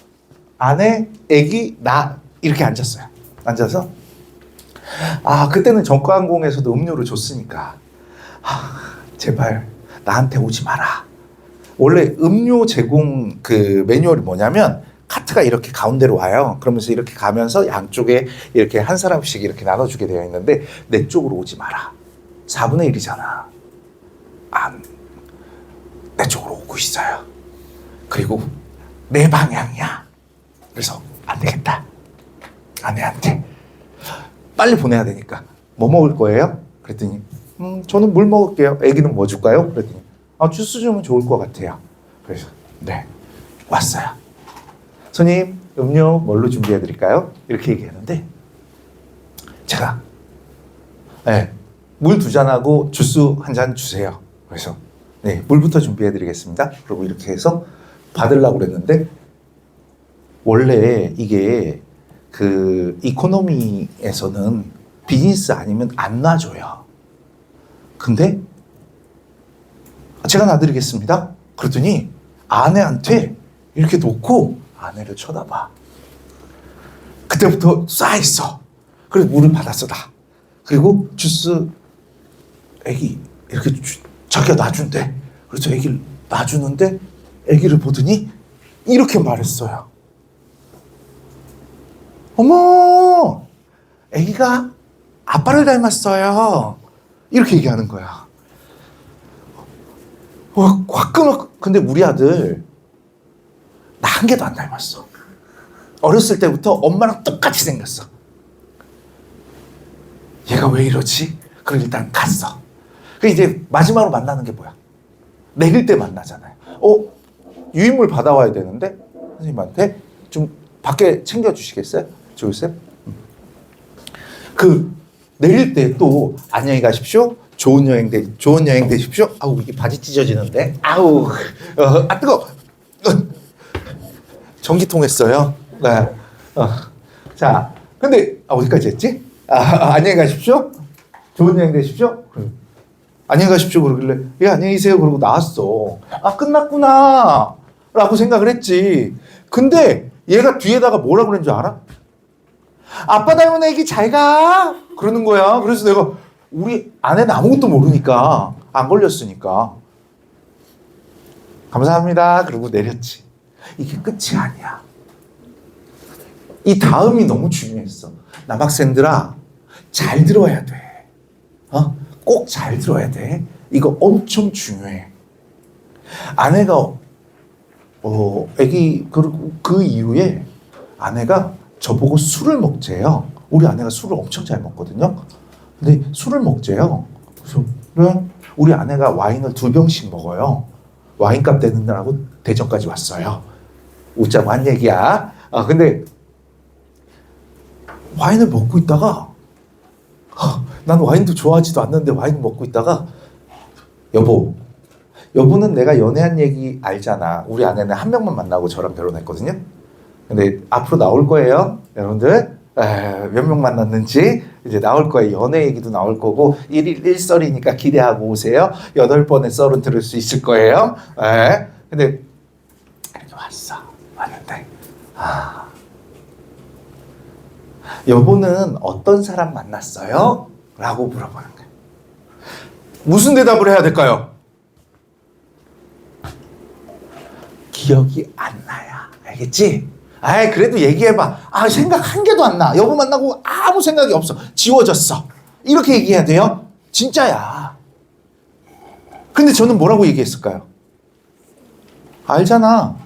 안에 애기 나 이렇게 앉았어요. 앉아서 그때는 저가항공에서도 음료를 줬으니까 제발 나한테 오지 마라. 원래 음료 제공 그 매뉴얼이 뭐냐면 카트가 이렇게 가운데로 와요. 그러면서 이렇게 가면서 양쪽에 이렇게 한 사람씩 이렇게 나눠주게 되어 있는데 내 쪽으로 오지 마라. 4분의 1이잖아. 내 쪽으로 오고 있어요. 그리고 내 방향이야. 그래서 안 되겠다. 아내한테 빨리 보내야 되니까 뭐 먹을 거예요? 그랬더니 저는 물 먹을게요. 애기는 뭐 줄까요? 그랬더니 주스 주면 좋을 것 같아요. 그래서 네, 왔어요. 손님, 음료 뭘로 준비해 드릴까요? 이렇게 얘기했는데 제가 물 2잔하고 주스 1잔 주세요. 그래서 네, 물부터 준비해 드리겠습니다. 그리고 이렇게 해서 받으려고 그랬는데 원래 이게 그 이코노미에서는 비즈니스 아니면 안 놔줘요. 근데 제가 놔드리겠습니다. 그랬더니 아내한테 이렇게 놓고 아내를 쳐다봐. 그때부터 쌓여있어. 그래서 물을 받았어 다. 그리고 주스 애기 이렇게 자기가 놔준대. 그래서 애기를 놔주는데 애기를 보더니 이렇게 말했어요. 어머, 애기가 아빠를 닮았어요. 이렇게 얘기하는 거야. 화끈. 근데 우리 아들 나 한 개도 안 닮았어. 어렸을 때부터 엄마랑 똑같이 생겼어. 얘가 왜 이러지? 그럼 일단 갔어. 그 이제 마지막으로 만나는 게 뭐야? 내릴 때 만나잖아요. 유인물 받아와야 되는데 선생님한테 좀 밖에 챙겨주시겠어요? 조교쌤? 그 내릴 때 또 안녕히 가십시오. 좋은 여행 되십시오. 이게 바지 찢어지는데. 뜨거. 전기통 했어요. 네. 자, 근데 어디까지 했지? 안녕히 가십시오. 좋은 여행 되십시오. 안녕히 가십시오. 그러길래 안녕히 계세요. 그러고 나왔어. 끝났구나 라고 생각을 했지. 근데 얘가 뒤에다가 뭐라고 그랬는 줄 알아? 아빠 닮은 애기 잘 가. 그러는 거야. 그래서 내가 우리 아내는 아무것도 모르니까 안 걸렸으니까 감사합니다. 그러고 내렸지. 이게 끝이 아니야. 이 다음이 너무 중요했어. 남학생들아, 잘 들어야 돼. 꼭 잘 들어야 돼. 이거 엄청 중요해. 아내가 애기 그리고 그 이후에 아내가 저보고 술을 먹재요. 우리 아내가 술을 엄청 잘 먹거든요. 근데 술을 먹재요. 그래서 우리 아내가 와인을 2병씩 먹어요. 와인값 내느라고 대전까지 왔어요. 웃자고 한 얘기야. 근데 와인을 먹고 있다가 난 와인도 좋아하지도 않는데 와인 먹고 있다가 여보는 내가 연애한 얘기 알잖아. 우리 아내는 한 명만 만나고 저랑 결혼했거든요. 근데 앞으로 나올 거예요. 여러분들 몇 명 만났는지 이제 나올 거예요. 연애 얘기도 나올 거고 1일 1썰이니까 기대하고 오세요. 8번의 썰은 들을 수 있을 거예요. 근데 이렇게 왔는데 여보는 어떤 사람 만났어요? 라고 물어보는 거예요. 무슨 대답을 해야 될까요? 기억이 안 나요. 알겠지? 그래도 얘기해봐. 생각 한 개도 안 나. 여보 만나고 아무 생각이 없어. 지워졌어. 이렇게 얘기해야 돼요? 진짜야. 근데 저는 뭐라고 얘기했을까요? 알잖아.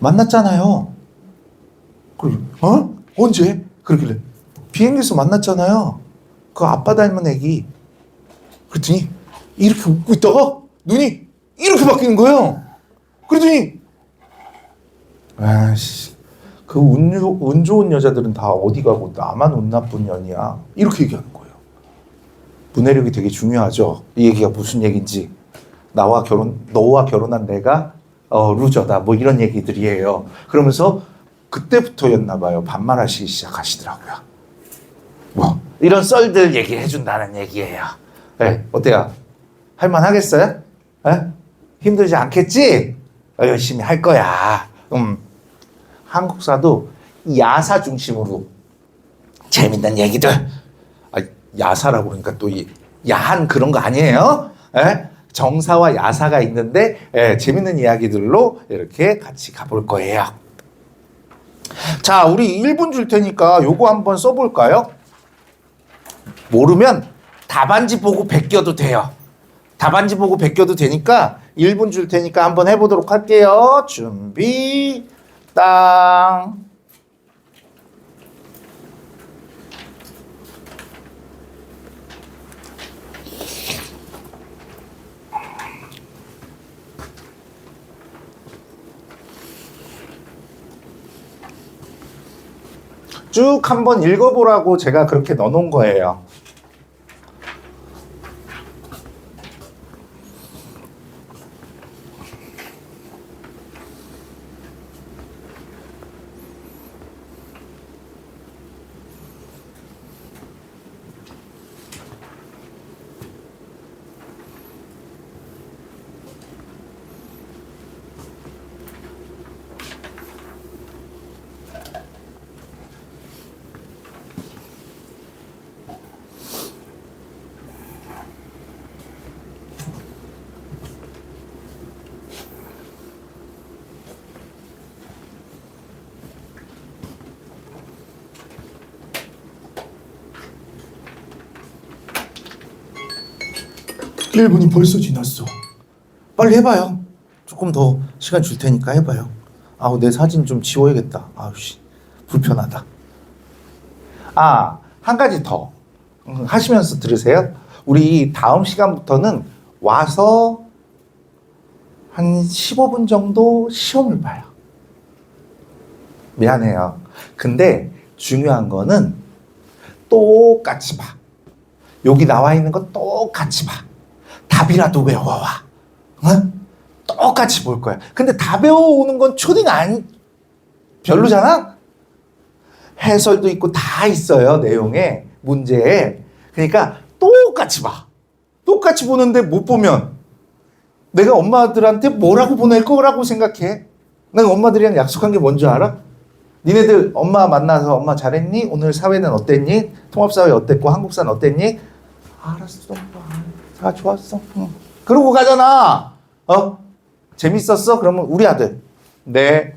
만났잖아요. 언제? 그러길래 비행기에서 만났잖아요. 그 아빠 닮은 애기. 그랬더니 이렇게 웃고 있다가 눈이 이렇게 바뀌는 거예요. 그랬더니 그 운 좋은 여자들은 다 어디 가고 나만 운 나쁜 년이야. 이렇게 얘기하는 거예요. 문해력이 되게 중요하죠. 이 얘기가 무슨 얘기인지. 너와 결혼한 내가 루저다. 뭐 이런 얘기들이에요. 그러면서 그때부터였나 봐요. 반말하시기 시작하시더라고요. 뭐 이런 썰들 얘기해 준다는 얘기예요. 어때요? 할만하겠어요? 힘들지 않겠지? 열심히 할 거야. 한국사도 야사 중심으로 재밌는 얘기들. 야사라고 그러니까 또 야한 그런 거 아니에요? 정사와 야사가 있는데 재밌는 이야기들로 이렇게 같이 가볼 거예요. 자, 우리 1분 줄 테니까 요거 한번 써볼까요? 모르면 답안지 보고 베껴도 돼요. 답안지 보고 베껴도 되니까 1분 줄 테니까 한번 해보도록 할게요. 준비 땅. 쭉 한번 읽어보라고 제가 그렇게 넣어놓은 거예요. 일 분이 벌써 지났어. 빨리 해봐요. 조금 더 시간 줄 테니까 해봐요. 내 사진 좀 지워야겠다. 불편하다. 한 가지 더 하시면서 들으세요. 우리 다음 시간부터는 와서 한 15분 정도 시험을 봐요. 미안해요. 근데 중요한 거는 똑같이 봐. 여기 나와 있는 거 똑같이 봐. 답이라도 외워와. 똑같이 볼 거야. 근데 다 배워오는 건 초딩 별로잖아? 해설도 있고 다 있어요. 내용에, 문제에. 그러니까 똑같이 봐. 똑같이 보는데 못 보면 내가 엄마들한테 뭐라고 보낼 거라고 생각해? 내가 엄마들이랑 약속한 게 뭔지 알아? 니네들 엄마 만나서 엄마 잘했니? 오늘 사회는 어땠니? 통합사회 어땠고 한국사는 어땠니? 알았어. 다 좋았어. 그러고 가잖아. 재밌었어? 그러면 우리 아들 네,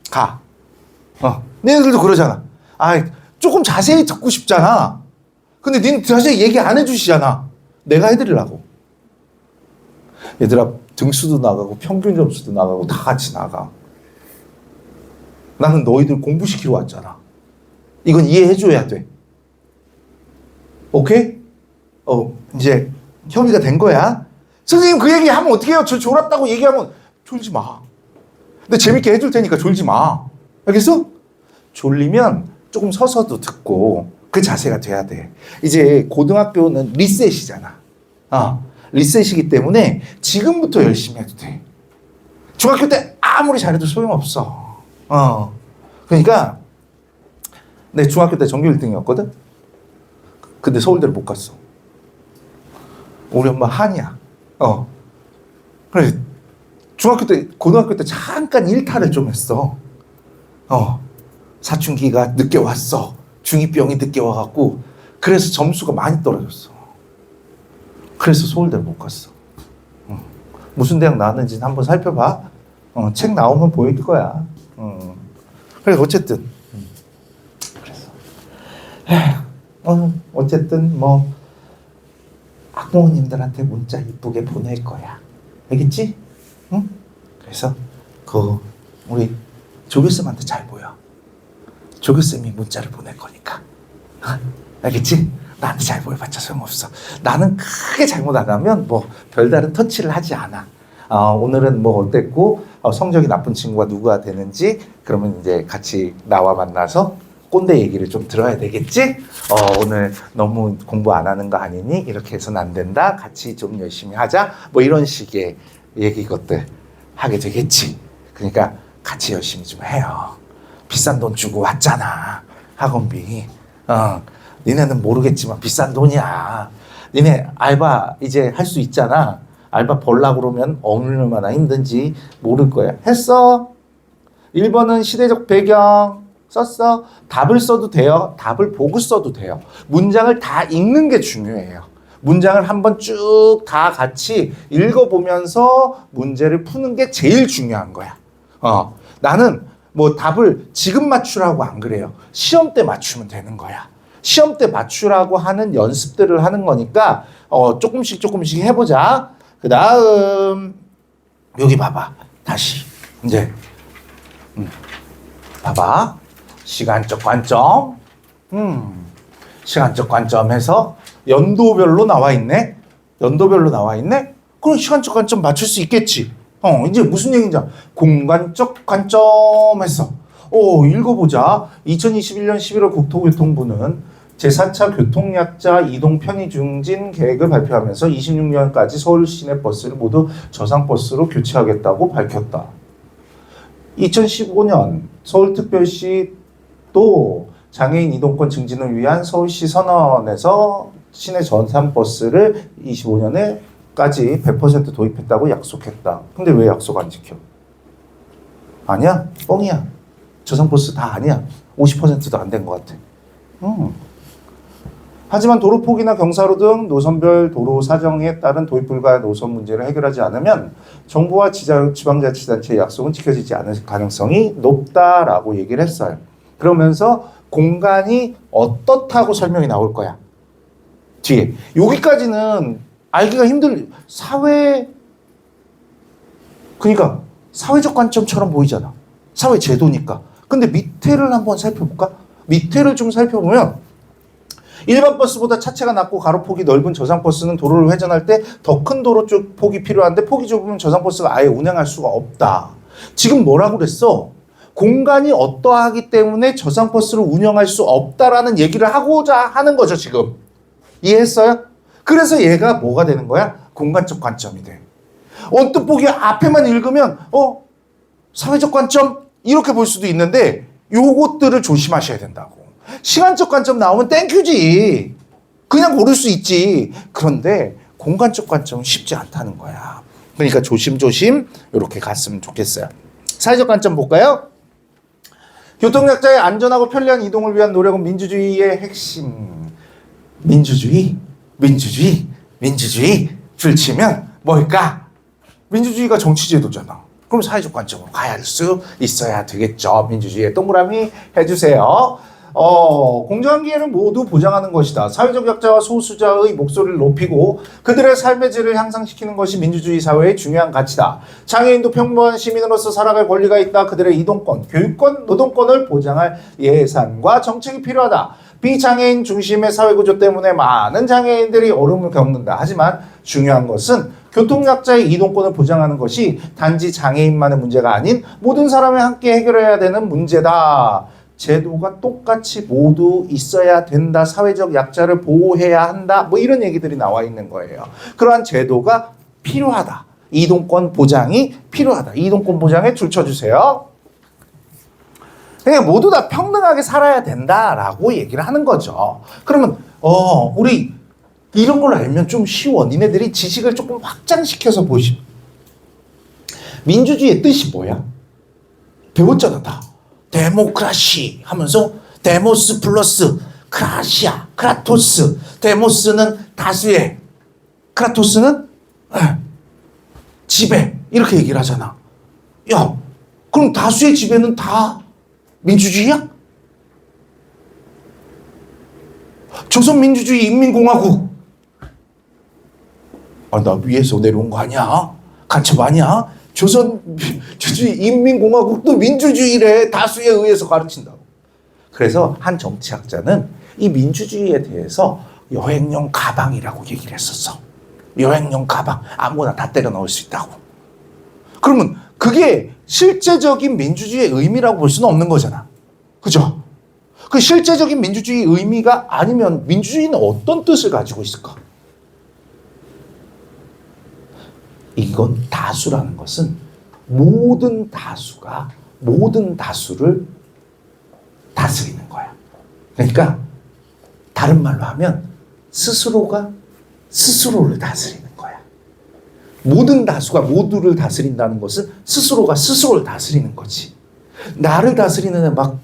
가. 니네들도 그러잖아. 조금 자세히 듣고 싶잖아. 근데 니는 자세히 얘기 안 해주시잖아. 내가 해드리려고. 얘들아, 등수도 나가고 평균 점수도 나가고 다 같이 나가. 나는 너희들 공부시키러 왔잖아. 이건 이해해줘야 돼. 오케이? 이제 혐의가 된 거야. 선생님 그 얘기 하면 어떻게 해요? 저 졸았다고 얘기하면 졸지 마. 근데 재밌게 해줄 테니까 졸지 마. 알겠어? 졸리면 조금 서서도 듣고 그 자세가 돼야 돼. 이제 고등학교는 리셋이잖아. 리셋이기 때문에 지금부터 열심히 해도 돼. 중학교 때 아무리 잘해도 소용없어. 그러니까 내 중학교 때 전교 1등이었거든? 근데 서울대를 못 갔어. 우리 엄마 한이야. 그래. 중학교 때, 고등학교 때 잠깐 일탈을 좀 했어. 사춘기가 늦게 왔어. 중2병이 늦게 와갖고. 그래서 점수가 많이 떨어졌어. 그래서 서울대를 못 갔어. 무슨 대학 나왔는지는 한번 살펴봐. 책 나오면 보일 거야. 그래서 어쨌든. 그래서. 어쨌든 뭐 학부모님들한테 문자 이쁘게 보낼 거야. 알겠지? 응? 그래서 우리 조교쌤한테 잘 보여. 조교쌤이 문자를 보낼 거니까. 알겠지? 나한테 잘 보여봤자 소용없어. 나는 크게 잘못 안 하면 뭐 별다른 터치를 하지 않아. 오늘은 뭐 어땠고 성적이 나쁜 친구가 누가 되는지 그러면 이제 같이 나와 만나서 꼰대 얘기를 좀 들어야 되겠지? 오늘 너무 공부 안 하는 거 아니니? 이렇게 해서는 안 된다. 같이 좀 열심히 하자. 뭐 이런 식의 얘기 것들 하게 되겠지. 그러니까 같이 열심히 좀 해요. 비싼 돈 주고 왔잖아. 학원비. 니네는 모르겠지만 비싼 돈이야. 니네 알바 이제 할 수 있잖아. 알바 벌라고 그러면 얼마나 힘든지 모를 거야. 했어? 1번은 시대적 배경 썼어? 답을 써도 돼요. 답을 보고 써도 돼요. 문장을 다 읽는 게 중요해요. 문장을 한번 쭉 다 같이 읽어보면서 문제를 푸는 게 제일 중요한 거야. 나는 뭐 답을 지금 맞추라고 안 그래요. 시험 때 맞추면 되는 거야. 시험 때 맞추라고 하는 연습들을 하는 거니까 조금씩 해보자. 그 다음 여기 봐봐. 다시 이제 봐봐. 시간적 관점. 시간적 관점에서 연도별로 나와 있네. 연도별로 나와 있네. 그럼 시간적 관점 맞출 수 있겠지. 이제 무슨 얘기인지 공간적 관점에서 읽어보자. 2021년 11월 국토교통부는 제4차 교통약자 이동 편의 중진 계획을 발표하면서 26년까지 서울 시내 버스를 모두 저상버스로 교체하겠다고 밝혔다. 2015년 서울특별시 또 장애인 이동권 증진을 위한 서울시 선언에서 시내 저상버스를 25년에까지 100% 도입했다고 약속했다. 근데 왜 약속 안 지켜? 아니야? 뻥이야. 저상버스 다 아니야. 50%도 안 된 것 같아. 하지만 도로폭이나 경사로 등 노선별 도로 사정에 따른 도입 불가의 노선 문제를 해결하지 않으면 정부와 지방자치단체의 약속은 지켜지지 않을 가능성이 높다라고 얘기를 했어요. 그러면서 공간이 어떻다고 설명이 나올 거야. 뒤에. 여기까지는 알기가 그러니까 사회적 관점처럼 보이잖아. 사회 제도니까. 근데 밑에를 한번 살펴볼까? 밑에를 좀 살펴보면 일반 버스보다 차체가 낮고 가로폭이 넓은 저상버스는 도로를 회전할 때 더 큰 도로 쪽 폭이 필요한데 폭이 좁으면 저상버스가 아예 운행할 수가 없다. 지금 뭐라고 그랬어? 공간이 어떠하기 때문에 저상버스를 운영할 수 없다라는 얘기를 하고자 하는 거죠, 지금. 이해했어요? 그래서 얘가 뭐가 되는 거야? 공간적 관점이 돼. 언뜻 보기 앞에만 읽으면 사회적 관점? 이렇게 볼 수도 있는데 요것들을 조심하셔야 된다고. 시간적 관점 나오면 땡큐지. 그냥 고를 수 있지. 그런데 공간적 관점은 쉽지 않다는 거야. 그러니까 조심조심 이렇게 갔으면 좋겠어요. 사회적 관점 볼까요? 교통약자의 안전하고 편리한 이동을 위한 노력은 민주주의의 핵심. 민주주의 불치면 뭘까? 민주주의가 정치제도잖아. 그럼 사회적 관점으로 가야 할 수 있어야 되겠죠. 민주주의에 동그라미 해주세요. 공정한 기회를 모두 보장하는 것이다. 사회적 약자와 소수자의 목소리를 높이고 그들의 삶의 질을 향상시키는 것이 민주주의 사회의 중요한 가치다. 장애인도 평범한 시민으로서 살아갈 권리가 있다. 그들의 이동권, 교육권, 노동권을 보장할 예산과 정책이 필요하다. 비장애인 중심의 사회구조 때문에 많은 장애인들이 어려움을 겪는다. 하지만 중요한 것은 교통약자의 이동권을 보장하는 것이 단지 장애인만의 문제가 아닌 모든 사람이 함께 해결해야 되는 문제다. 제도가 똑같이 모두 있어야 된다. 사회적 약자를 보호해야 한다. 뭐 이런 얘기들이 나와 있는 거예요. 그러한 제도가 필요하다. 이동권 보장이 필요하다. 이동권 보장에 줄 쳐주세요. 그러니까 모두 다 평등하게 살아야 된다라고 얘기를 하는 거죠. 그러면 우리 이런 걸 알면 좀 쉬워. 니네들이 지식을 조금 확장시켜서 보시. 민주주의의 뜻이 뭐야? 배웠잖아 다. 데모크라시 하면서 데모스 플러스 크라시아, 크라토스. 데모스는 다수의, 크라토스는 지배. 이렇게 얘기를 하잖아. 야, 그럼 다수의 지배는 다 민주주의야? 조선민주주의 인민공화국. 나 위에서 내려온 거 아니야? 간첩 아니야? 조선민주주의 인민공화국도 민주주의래. 다수에 의해서 가르친다고. 그래서 한 정치학자는 이 민주주의에 대해서 여행용 가방이라고 얘기를 했었어. 여행용 가방. 아무거나 다 때려 넣을 수 있다고. 그러면 그게 실제적인 민주주의의 의미라고 볼 수는 없는 거잖아. 그죠? 그 실제적인 민주주의 의미가 아니면 민주주의는 어떤 뜻을 가지고 있을까? 이건 다수라는 것은 모든 다수가 모든 다수를 다스리는 거야. 그러니까 다른 말로 하면 스스로가 스스로를 다스리는 거야. 모든 다수가 모두를 다스린다는 것은 스스로가 스스로를 다스리는 거지. 나를 다스리는 애 막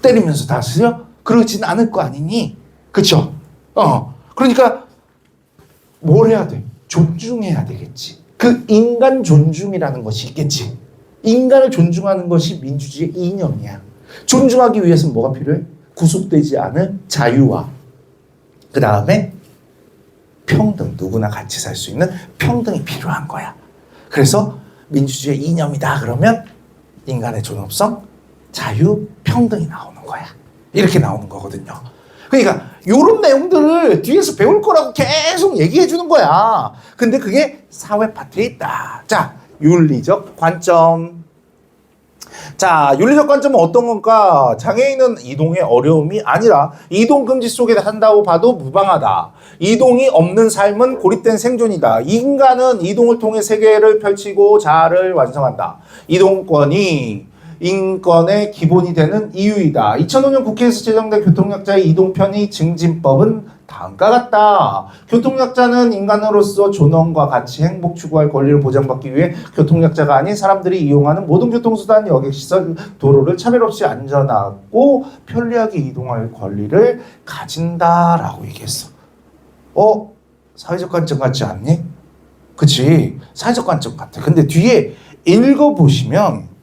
때리면서 다스려? 그러진 않을 거 아니니? 그쵸? 그러니까 뭘 해야 돼? 존중해야 되겠지. 그 인간 존중이라는 것이 있겠지. 인간을 존중하는 것이 민주주의의 이념이야. 존중하기 위해서는 뭐가 필요해? 구속되지 않을 자유와 그 다음에 평등, 누구나 같이 살 수 있는 평등이 필요한 거야. 그래서 민주주의의 이념이다 그러면 인간의 존엄성, 자유, 평등이 나오는 거야. 이렇게 나오는 거거든요. 그러니까 이런 내용들을 뒤에서 배울 거라고 계속 얘기해 주는 거야. 근데 그게 사회 파트에 있다. 자, 윤리적 관점. 자, 윤리적 관점은 어떤 건가? 장애인은 이동의 어려움이 아니라 이동 금지 속에 산다고 봐도 무방하다. 이동이 없는 삶은 고립된 생존이다. 인간은 이동을 통해 세계를 펼치고 자아를 완성한다. 이동권이 인권의 기본이 되는 이유이다. 2005년 국회에서 제정된 교통약자의 이동편의 증진법은 다음과 같다. 교통약자는 인간으로서 존엄과 가치, 행복 추구할 권리를 보장받기 위해 교통약자가 아닌 사람들이 이용하는 모든 교통수단, 여객시설, 도로를 차별 없이 안전하고 편리하게 이동할 권리를 가진다라고 얘기했어. 사회적 관점 같지 않니? 그치? 사회적 관점 같아. 근데 뒤에 읽어보시면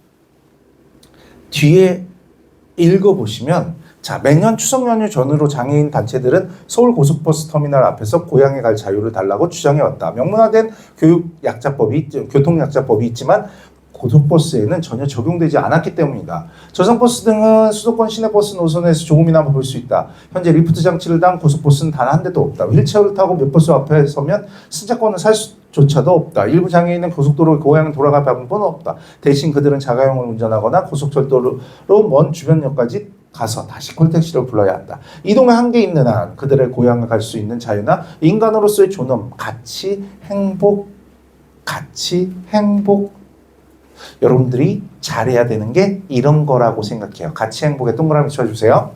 자, 매년 추석 연휴 전후로 장애인 단체들은 서울 고속버스 터미널 앞에서 고향에 갈 자유를 달라고 주장해왔다. 명문화된 교통약자법이 있지만 고속버스에는 전혀 적용되지 않았기 때문이다. 저상버스 등은 수도권 시내버스 노선에서 조금이나마 볼 수 있다. 현재 리프트 장치를 단 고속버스는 단 한 대도 없다. 휠체어를 타고 몇 버스 앞에 서면 승차권을 살 수조차도 없다. 일부 장애인은 고속도로 고향 돌아갈 방법은 없다. 대신 그들은 자가용을 운전하거나 고속철도로 먼 주변역까지 가서 다시 콜택시를 불러야 한다. 이동에 한계 있는 한 그들의 고향을 갈 수 있는 자유나 인간으로서의 존엄, 가치, 행복. 여러분들이 잘해야 되는 게 이런 거라고 생각해요. 가치, 행복에 동그라미 쳐주세요.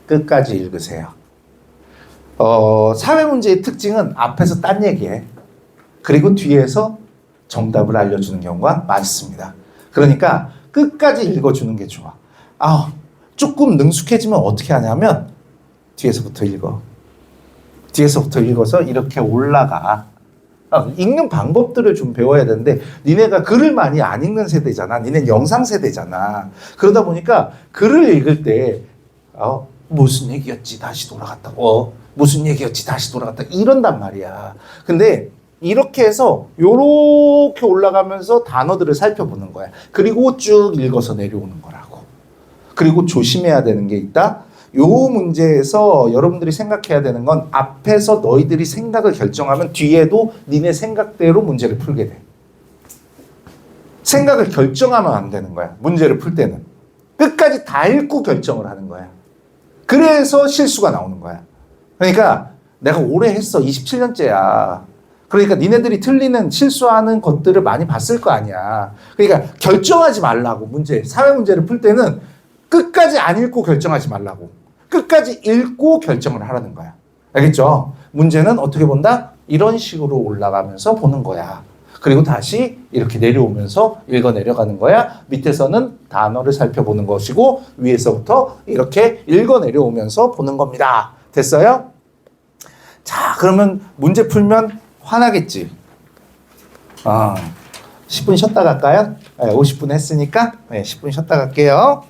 끝까지 읽으세요. 사회 문제의 특징은 앞에서 딴 얘기해. 그리고 뒤에서 정답을 알려주는 경우가 많습니다. 그러니까 끝까지 읽어주는 게 좋아. 조금 능숙해지면 어떻게 하냐면 뒤에서부터 읽어. 뒤에서부터 읽어서 이렇게 올라가. 읽는 방법들을 좀 배워야 되는데 니네가 글을 많이 안 읽는 세대잖아. 니네는 영상 세대잖아. 그러다 보니까 글을 읽을 때 무슨 얘기였지 다시 돌아갔다. 무슨 얘기였지 다시 돌아갔다. 이런단 말이야. 근데 이렇게 해서 요렇게 올라가면서 단어들을 살펴보는 거야. 그리고 쭉 읽어서 내려오는 거라고. 그리고 조심해야 되는 게 있다. 요 문제에서 여러분들이 생각해야 되는 건 앞에서 너희들이 생각을 결정하면 뒤에도 니네 생각대로 문제를 풀게 돼. 생각을 결정하면 안 되는 거야. 문제를 풀 때는. 끝까지 다 읽고 결정을 하는 거야. 그래서 실수가 나오는 거야. 그러니까 내가 오래 했어. 27년째야. 그러니까 니네들이 틀리는 실수하는 것들을 많이 봤을 거 아니야. 그러니까 결정하지 말라고. 사회 문제를 풀 때는 끝까지 안 읽고 결정하지 말라고. 끝까지 읽고 결정을 하라는 거야. 알겠죠? 문제는 어떻게 본다? 이런 식으로 올라가면서 보는 거야. 그리고 다시 이렇게 내려오면서 읽어 내려가는 거야. 밑에서는 단어를 살펴보는 것이고 위에서부터 이렇게 읽어 내려오면서 보는 겁니다. 됐어요? 자, 그러면 문제 풀면 화나겠지? 10분 쉬었다 갈까요? 네, 50분 했으니까 10분 쉬었다 갈게요.